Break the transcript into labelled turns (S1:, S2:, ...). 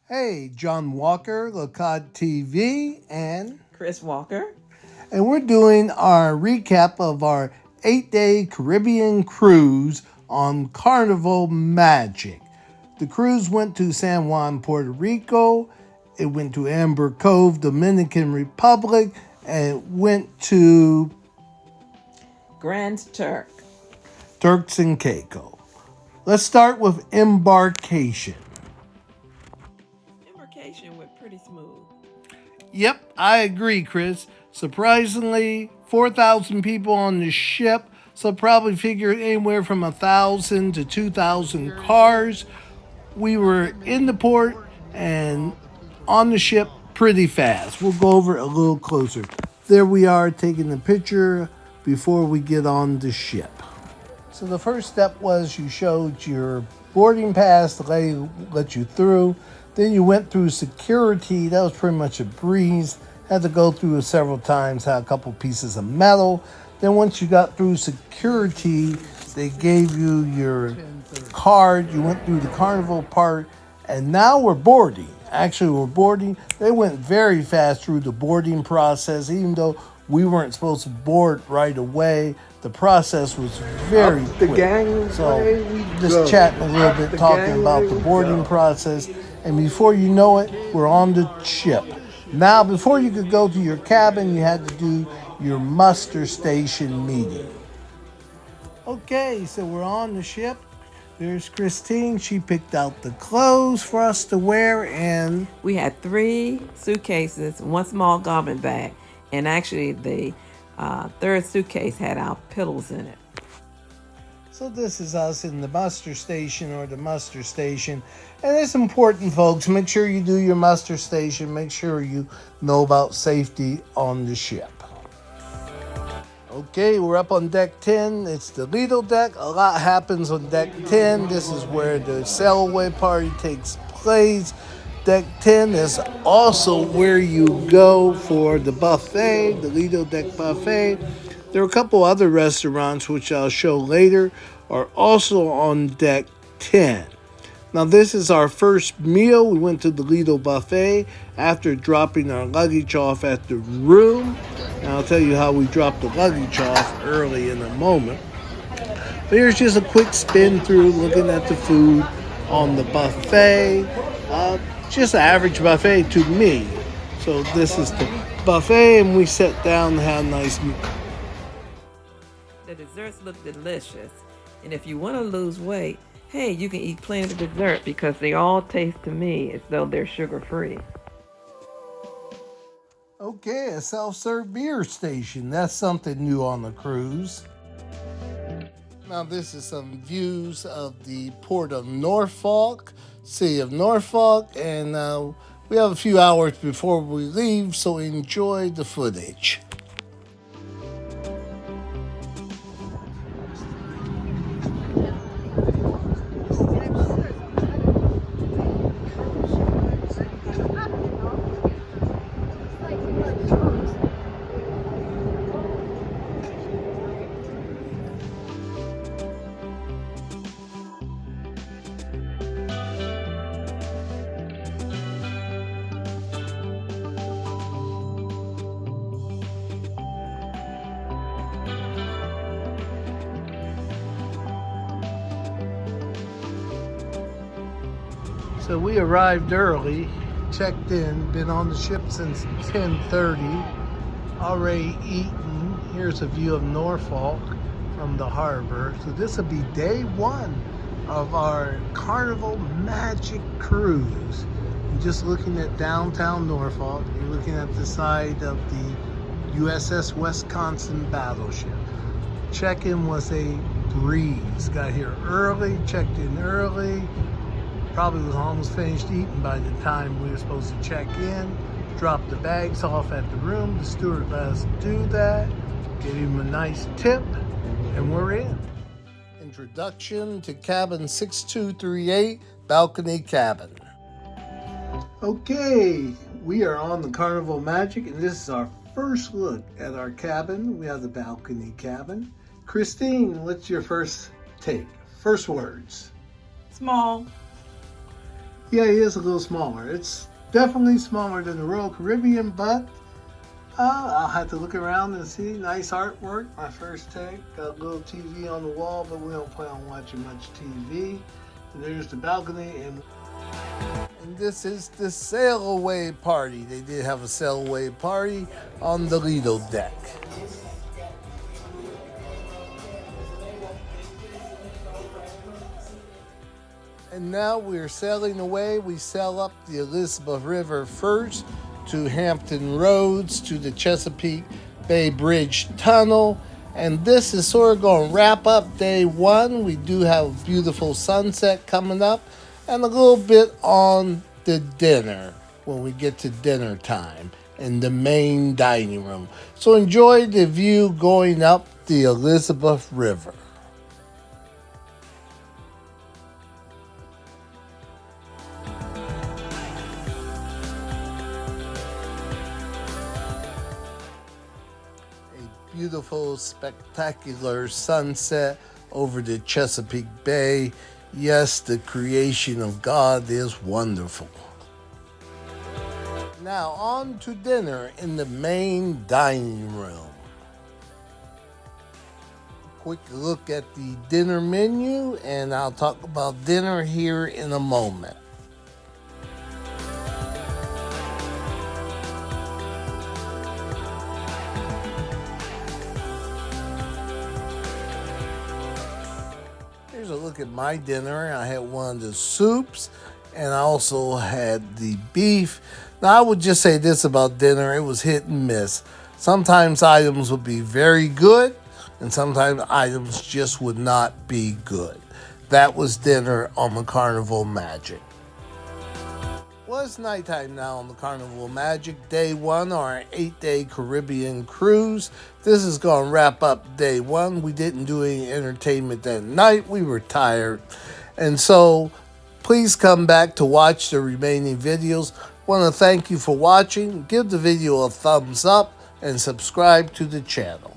S1: Hey, John Walker, Lacad TV,
S2: Chris Walker.
S1: and we're doing our recap of our 8-day Caribbean cruise on Carnival Magic. The cruise went to San Juan, Puerto Rico, it went to Amber Cove, Dominican Republic, and it went to
S2: Grand Turk.
S1: Turks and Caicos. Let's start with embarkation.
S2: Embarkation went pretty smooth.
S1: Yep, I agree, Chris. Surprisingly, 4,000 people on the ship, so probably figure anywhere from 1,000 to 2,000 cars. We were in the port and on the ship pretty fast. We'll go over it a little closer. There we are taking the picture before we get on the ship. So the first step was you showed your boarding pass to let you through. Then you went through security. That was pretty much a breeze. Had to go through it several times, had a couple pieces of metal. Then once you got through security, they gave you your card. You went through the carnival part, and now we're boarding. Actually, we're boarding. They went very fast through the boarding process, even though we weren't supposed to board right away. The process was very quick. So just chatting a little bit, talking about the boarding process, and before you know it, we're on the ship. Now, before you could go to your cabin, you had to do your muster station meeting. Okay, so we're on the ship. There's Christine. She picked out the clothes for us to wear, and
S2: We had 3 suitcases, 1 small garment bag, and actually the third suitcase had our pillows in it.
S1: so this is us in the muster station or the muster station. And it's important, folks, make sure you do your muster station. Make sure you know about safety on the ship. Okay, we're up on deck 10. It's the Lido deck. A lot happens on deck 10. This is where the sail away party takes place. Deck 10 is also where you go for the buffet, the Lido deck buffet. There are a couple other restaurants, which I'll show later, are also on deck 10. Now, this is our first meal. We went to the Lido Buffet after dropping our luggage off at the room. And I'll tell you how we dropped the luggage off early in a moment. But here's just a quick spin through looking at the food on the buffet. Just an average buffet to me. So this is the buffet, and we sat down and had a nice meal.
S2: The desserts look delicious. And if you want to lose weight, hey, you can eat plenty of dessert because they all taste to me as though they're sugar-free.
S1: Okay, a self-serve beer station. That's something new on the cruise. Now this is some views of the port of Norfolk, city of Norfolk, and we have a few hours before we leave, so enjoy the footage. So we arrived early, checked in, been on the ship since 10:30, already eaten. Here's a view of Norfolk from the harbor. So this will be day 1 of our Carnival Magic cruise. You're just looking at downtown Norfolk. You're looking at the side of the USS Wisconsin battleship. Check-in was a breeze. Got here early, checked in early. Probably was almost finished eating by the time we were supposed to check in. Dropped the bags off at the room. The steward let us do that. Gave him a nice tip, and we're in. Introduction to cabin 6238, balcony cabin. Okay, we are on the Carnival Magic, and this is our first look at our cabin. We have the balcony cabin. Christine, what's your first take? First words.
S2: Small.
S1: Yeah, he is a little smaller. It's definitely smaller than the Royal Caribbean, but I'll have to look around and see. Nice artwork. My first take. Got a little TV on the wall, but we don't plan on watching much TV. And there's the balcony, and this is the sail away party. They did have a sail away party on the Lido deck. And now we're sailing away. We sail up the Elizabeth River first to Hampton Roads to the Chesapeake Bay Bridge Tunnel. And this is sort of going to wrap up day one. We do have a beautiful sunset coming up and a little bit on the dinner when we get to dinner time in the main dining room. So enjoy the view going up the Elizabeth River. Beautiful, spectacular sunset over the Chesapeake Bay. Yes, the creation of God is wonderful. Now on to dinner in the main dining room. Quick look at the dinner menu, and I'll talk about dinner here in a moment. Here's a look at my dinner. I had one of the soups, and I also had the beef. Now, I would just say this about dinner. It was hit and miss. Sometimes items would be very good, and sometimes items just would not be good. That was dinner on the Carnival Magic. Well, it's nighttime now on the Carnival Magic. Day one, our 8-day Caribbean cruise. This is going to wrap up day one. We didn't do any entertainment that night. We were tired. And so, please come back to watch the remaining videos. Want to thank you for watching. Give the video a thumbs up and subscribe to the channel.